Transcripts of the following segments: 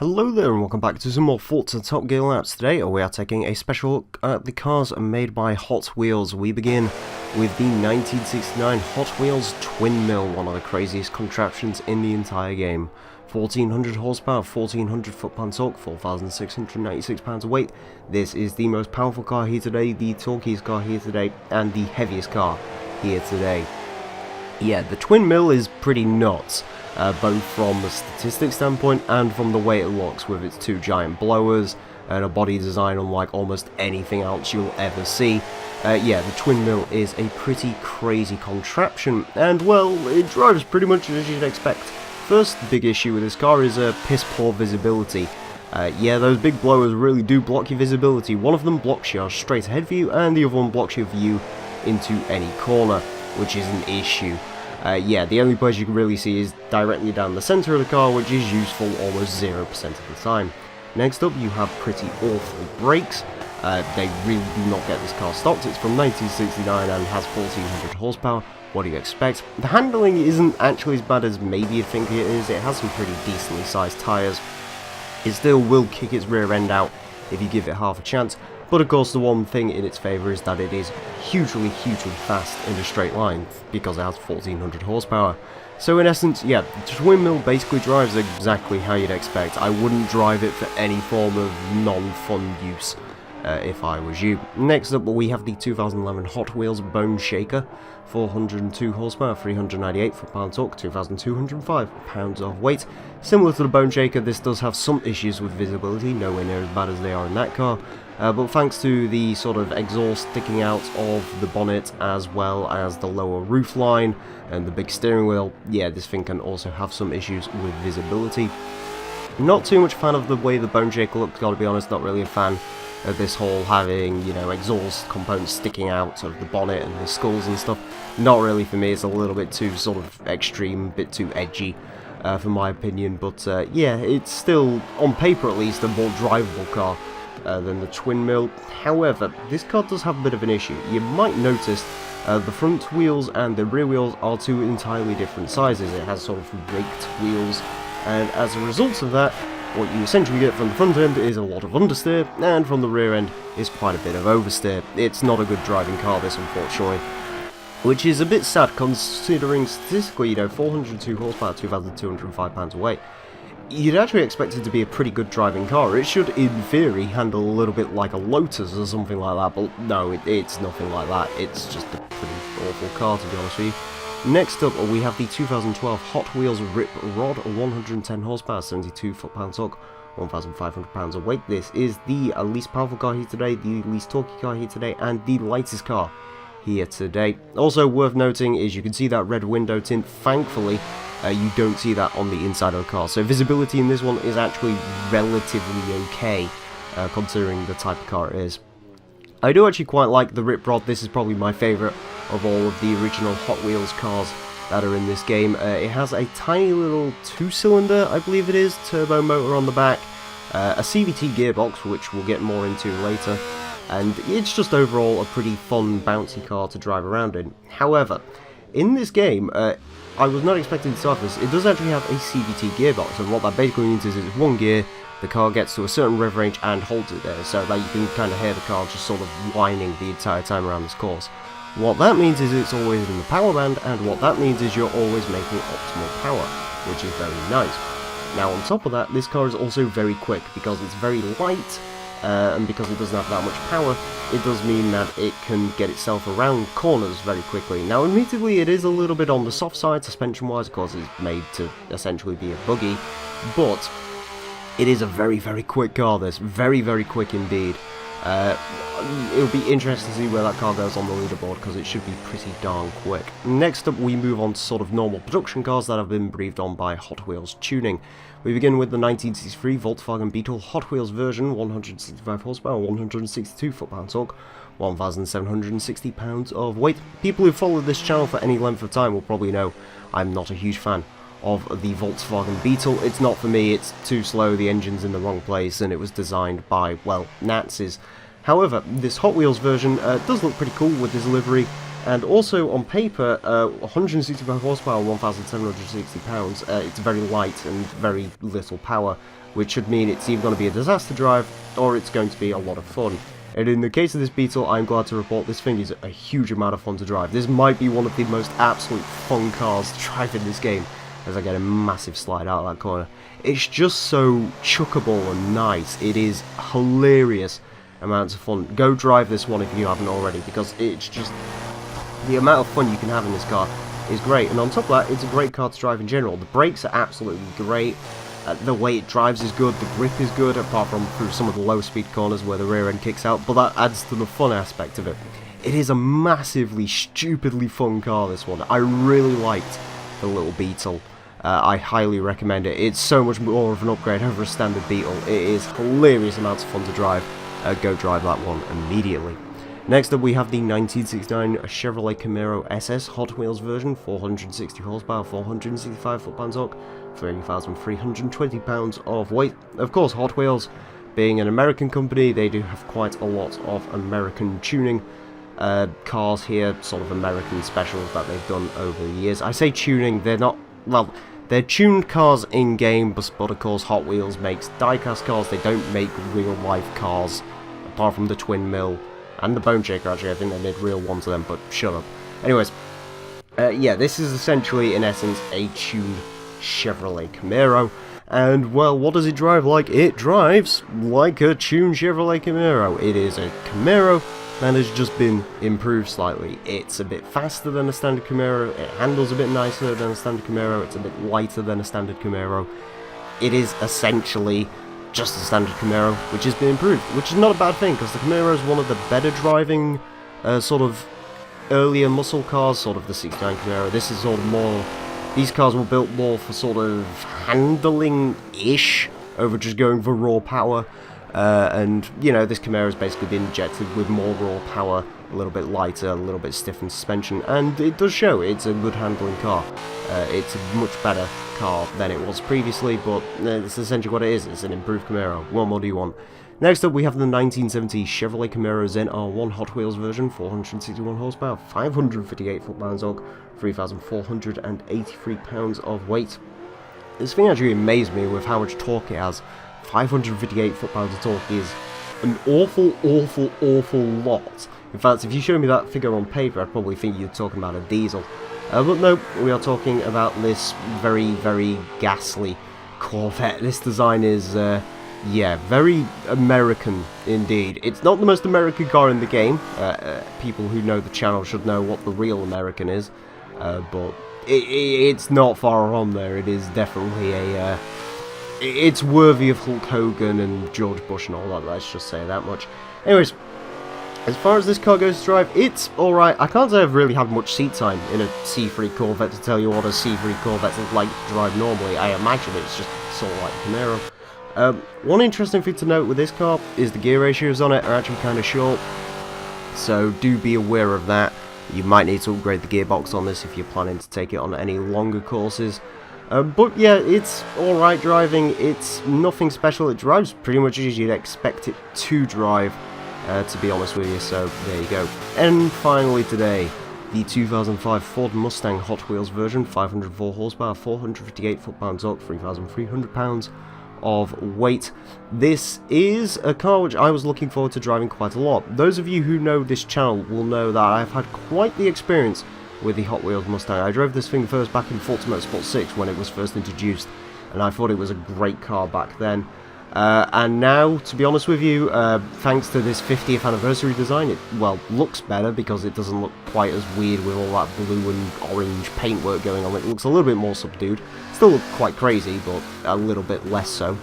Hello there and welcome back to some more Forza Top Gear laps. Today we are taking a special look at the cars made by Hot Wheels. We begin with the 1969 Hot Wheels Twin Mill, one of the craziest contraptions in the entire game. 1400 horsepower, 1400 foot-pound torque, 4696 pounds of weight. This is the most powerful car here today, the torquiest car here today, and the heaviest car here today. Yeah, the Twin Mill is pretty nuts. Both from a statistics standpoint and from the way it looks, with its two giant blowers and a body design unlike almost anything else you'll ever see. Yeah, the Twin Mill is a pretty crazy contraption, and well, it drives pretty much as you'd expect. First big issue with this car is piss poor visibility. Yeah, those big blowers really do block your visibility. One of them blocks your straight ahead view, and the other one blocks your view into any corner, which is an issue. Yeah, the only place you can really see is directly down the centre of the car, which is useful almost 0% of the time. Next up, you have pretty awful brakes. They really do not get this car stopped. It's from 1969 and has 1400 horsepower. What do you expect? The handling isn't actually as bad as maybe you think it is. It has some pretty decently sized tyres. It still will kick its rear end out if you give it half a chance. But of course the one thing in its favour is that it is hugely fast in a straight line, because it has 1400 horsepower. So in essence, yeah, the Twin Mill basically drives exactly how you'd expect. I wouldn't drive it for any form of non-fun use if I was you. Next up, we have the 2011 Hot Wheels Boneshaker, 402 horsepower, 398 foot-pound torque, 2,205 pounds of weight. Similar to the Boneshaker, this does have some issues with visibility, nowhere near as bad as they are in that car. But thanks to the sort of exhaust sticking out of the bonnet, as well as the lower roof line and the big steering wheel, yeah, this thing can also have some issues with visibility. Not too much fan of the way the Boneshaker looks, gotta be honest, not really a fan of this whole having, you know, exhaust components sticking out of the bonnet and the skulls and stuff. Not really for me, it's a little bit too sort of extreme, a bit too edgy for my opinion, but yeah, it's still, on paper at least, a more drivable car than the Twin Mill. However, this car does have a bit of an issue. You might notice the front wheels and the rear wheels are two entirely different sizes. It has sort of raked wheels, and as a result of that, what you essentially get from the front end is a lot of understeer, and from the rear end is quite a bit of oversteer. It's not a good driving car, this, unfortunately. Which is a bit sad, considering statistically, you know, 402 horsepower, 2,205 pounds of weight. You'd actually expect it to be a pretty good driving car. It should, in theory, handle a little bit like a Lotus or something like that, but no, it's nothing like that. It's just a pretty awful car, to be honest with you. Next up, we have the 2012 Hot Wheels Rip Rod, 110 horsepower, 72 foot-pound torque, 1,500 pounds of weight. This is the least powerful car here today, the least torquey car here today, and the lightest car here today. Also worth noting is you can see that red window tint. Thankfully, you don't see that on the inside of the car, so visibility in this one is actually relatively okay, considering the type of car it is. I do actually quite like the Rip Rod. This is probably my favourite of all of the original Hot Wheels cars that are in this game. It has a tiny little 2-cylinder, I believe it is, turbo motor on the back, a CVT gearbox, which we'll get more into later, and it's just overall a pretty fun, bouncy car to drive around in. However, in this game, I was not expecting to surface. It does actually have a CVT gearbox, and what that basically means is it's one gear, the car gets to a certain rev range and holds it there, so that you can kind of hear the car just sort of whining the entire time around this course. What that means is it's always in the power band, and what that means is you're always making optimal power, which is very nice. Now on top of that, this car is also very quick, because it's very light, and because it doesn't have that much power, it does mean that it can get itself around corners very quickly. Now admittedly, it is a little bit on the soft side suspension wise, because it's made to essentially be a buggy, but it is a very quick car, this. Very quick indeed. It'll be interesting to see where that car goes on the leaderboard, because it should be pretty darn quick. Next up, we move on to sort of normal production cars that have been breathed on by Hot Wheels tuning. We begin with the 1963 Volkswagen Beetle Hot Wheels version, 165 horsepower, 162 foot-pound torque, 1,760 pounds of weight. People who followed this channel for any length of time will probably know I'm not a huge fan of the Volkswagen Beetle. It's not for me, it's too slow, the engine's in the wrong place, and it was designed by, well, Nazis. However, this Hot Wheels version does look pretty cool with this livery, and also on paper, 165 horsepower, 1,760 pounds, it's very light and very little power. which should mean it's either going to be a disaster drive, or it's going to be a lot of fun. And in the case of this Beetle, I'm glad to report this thing is a huge amount of fun to drive. This might be one of the most absolute fun cars to drive in this game, as I get a massive slide out of that corner. It's just so chuckable and nice. It is hilarious amounts of fun. Go drive this one if you haven't already, because it's just... the amount of fun you can have in this car is great. And on top of that, it's a great car to drive in general. The brakes are absolutely great. The way it drives is good, the grip is good, apart from through some of the low speed corners where the rear end kicks out, but that adds to the fun aspect of it. It is a massively, stupidly fun car, this one. I really liked the little Beetle. I highly recommend it. It's so much more of an upgrade over a standard Beetle. It is hilarious amounts of fun to drive. Go drive that one immediately. Next up we have the 1969 Chevrolet Camaro SS Hot Wheels version, 460 horsepower, 465 foot-pounds torque, 3,320 pounds of weight. Of course, Hot Wheels, being an American company, they do have quite a lot of American tuning cars here, sort of American specials that they've done over the years. I say tuning, they're not, well, they're tuned cars in-game, but of course Hot Wheels makes die-cast cars. They don't make real-life cars, apart from the Twin Mill and the Boneshaker. Actually, I think they made real ones of them, but shut up. Anyways, yeah, this is essentially, in essence, a tuned Chevrolet Camaro. And, well, what does it drive like? It drives like a tuned Chevrolet Camaro. It is a Camaro that has just been improved slightly. It's a bit faster than a standard Camaro. It handles a bit nicer than a standard Camaro. It's a bit lighter than a standard Camaro. It is essentially just a standard Camaro, which has been improved, which is not a bad thing, because the Camaro is one of the better driving, sort of, earlier muscle cars, sort of the 69 Camaro. This is sort of more, these cars were built more for sort of handling-ish, over just going for raw power, and, you know, this Camaro has basically been injected with more raw power, a little bit lighter, a little bit stiffened suspension, and it does show. It's a good handling car. It's a much better car than it was previously, but it's essentially what it is. It's an improved Camaro. What more do you want? Next up, we have the 1970 Chevrolet Camaro Zen R1 Hot Wheels version, 461 horsepower, 558 foot-pounds torque, 3,483 pounds of weight. This thing actually amazed me with how much torque it has. 558 foot-pounds of torque is an awful, awful, awful lot. In fact, if you show me that figure on paper, I'd probably think you're talking about a diesel. But no, we are talking about this very, very ghastly Corvette. This design is, yeah, very American indeed. It's not the most American car in the game. People who know the channel should know what the real American is. But it's not far on there. It is definitely a... it's worthy of Hulk Hogan and George Bush and all that, let's just say that much. Anyways, as far as this car goes to drive, it's alright. I can't say I've really had much seat time in a C3 Corvette to tell you what a C3 Corvette is like to drive normally. I imagine it's just sort of like Camaro. One interesting thing to note with this car is the gear ratios on it are actually kind of short, so do be aware of that. You might need to upgrade the gearbox on this if you're planning to take it on any longer courses. But yeah, it's alright driving. It's nothing special. It drives pretty much as you'd expect it to drive, to be honest with you, so there you go. And finally today, the 2005 Ford Mustang Hot Wheels version, 504 horsepower, 458 foot-pounds torque, 3,300 pounds of weight. This is a car which I was looking forward to driving quite a lot. Those of you who know this channel will know that I've had quite the experience with the Hot Wheels Mustang. I drove this thing first back in Forza Motorsport 6 when it was first introduced, and I thought it was a great car back then. And now, to be honest with you, thanks to this 50th anniversary design, it, well, looks better because it doesn't look quite as weird with all that blue and orange paintwork going on. It looks a little bit more subdued. Still look quite crazy, but a little bit less so.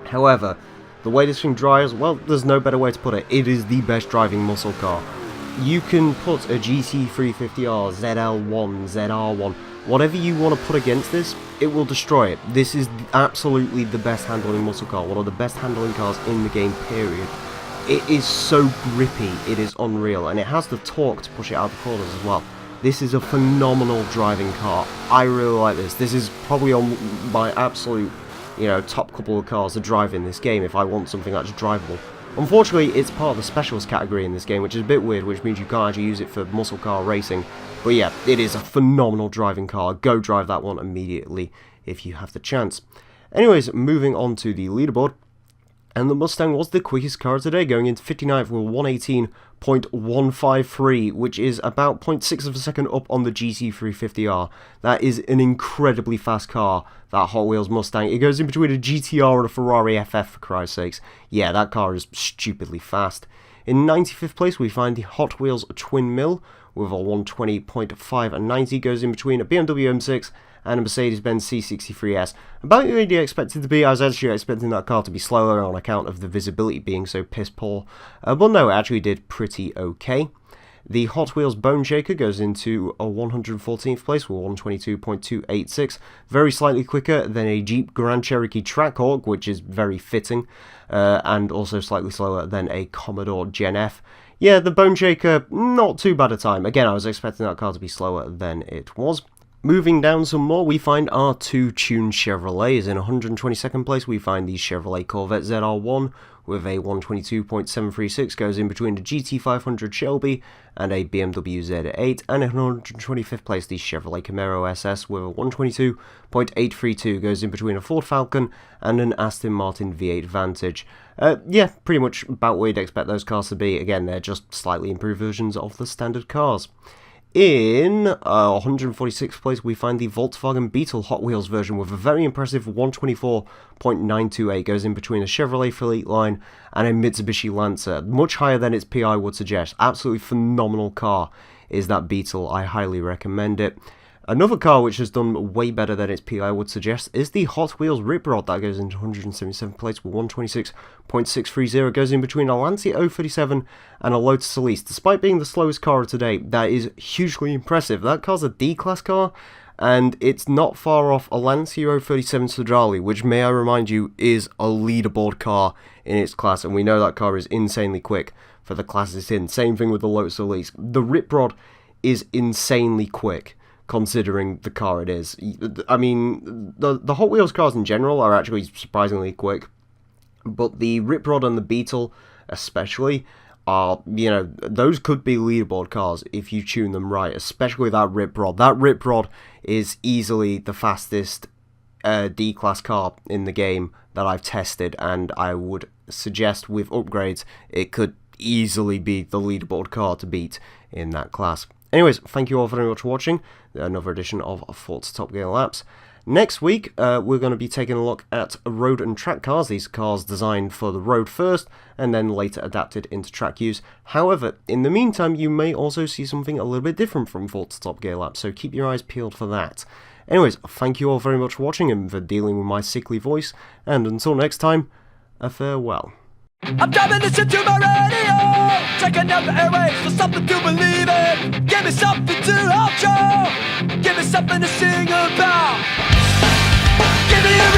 However, the way this thing drives, well, there's no better way to put it. It is the best driving muscle car. You can put a GT350R, ZL1, ZR1, whatever you want to put against this, it will destroy it. This is absolutely the best handling muscle car, one of the best handling cars in the game, period. It is so grippy, it is unreal, and it has the torque to push it out the corners as well. This is a phenomenal driving car. I really like this. This is probably on my absolute, you know, top couple of cars to drive in this game if I want something that's drivable. Unfortunately, it's part of the specials category in this game, which is a bit weird, which means you can't actually use it for muscle car racing. But yeah, it is a phenomenal driving car. Go drive that one immediately if you have the chance. Anyways, moving on to the leaderboard. And the Mustang was the quickest car today, going into 59th with 118.153, which is about 0.6 of a second up on the GT350R. That is an incredibly fast car, that Hot Wheels Mustang. It goes in between a GTR and a Ferrari FF, for Christ's sakes. Yeah, that car is stupidly fast. In 95th place, we find the Hot Wheels Twin Mill with a 120.590, goes in between a BMW M6 and a Mercedes-Benz C63S. About where you expected to be. I was actually expecting that car to be slower on account of the visibility being so piss poor, but no, it actually did pretty okay. The Hot Wheels Boneshaker goes into a 114th place with 122.286, very slightly quicker than a Jeep Grand Cherokee Trackhawk, which is very fitting, and also slightly slower than a Commodore Gen F. Yeah, the Boneshaker, not too bad a time. Again, I was expecting that car to be slower than it was. Moving down some more, we find our two tuned Chevrolets. In 122nd place, we find the Chevrolet Corvette ZR1 with a 122.736, goes in between the GT500 Shelby and a BMW Z8. And in 125th place, the Chevrolet Camaro SS with a 122.832, goes in between a Ford Falcon and an Aston Martin V8 Vantage. Yeah, pretty much about where you'd expect those cars to be. Again, they're just slightly improved versions of the standard cars. In 146th place, we find the Volkswagen Beetle Hot Wheels version with a very impressive 124.928, goes in between a Chevrolet Fleet Line and a Mitsubishi Lancer, much higher than its PI would suggest. Absolutely phenomenal car is that Beetle, I highly recommend it. Another car which has done way better than its PI would suggest is the Hot Wheels Rip Rod. That goes into 177th place with 126.630, goes in between a Lancia 037 and a Lotus Elise. Despite being the slowest car of today, that is hugely impressive. That car's a D-Class car, and it's not far off a Lancia 037 Sodrali, which, may I remind you, is a leaderboard car in its class, and we know that car is insanely quick for the class it's in. Same thing with the Lotus Elise. The Rip Rod is insanely quick, considering the car it is. I mean, the Hot Wheels cars in general are actually surprisingly quick, but the Rip Rod and the Beetle especially are, you know, those could be leaderboard cars if you tune them right, especially that Rip Rod. That Rip Rod is easily the fastest D-Class car in the game that I've tested, and I would suggest with upgrades it could easily be the leaderboard car to beat in that class. Anyways, thank you all very much for watching another edition of Forza Top Gear Laps. Next week, we're going to be taking a look at road and track cars. These cars designed for the road first, and then later adapted into track use. However, in the meantime, you may also see something a little bit different from Forza Top Gear Laps, so keep your eyes peeled for that. Anyways, thank you all very much for watching and for dealing with my sickly voice, and until next time, a farewell. I'm driving this into my radio, checking out the airwaves for something to believe in. Give me something to hold you, give me something to sing about. Give me a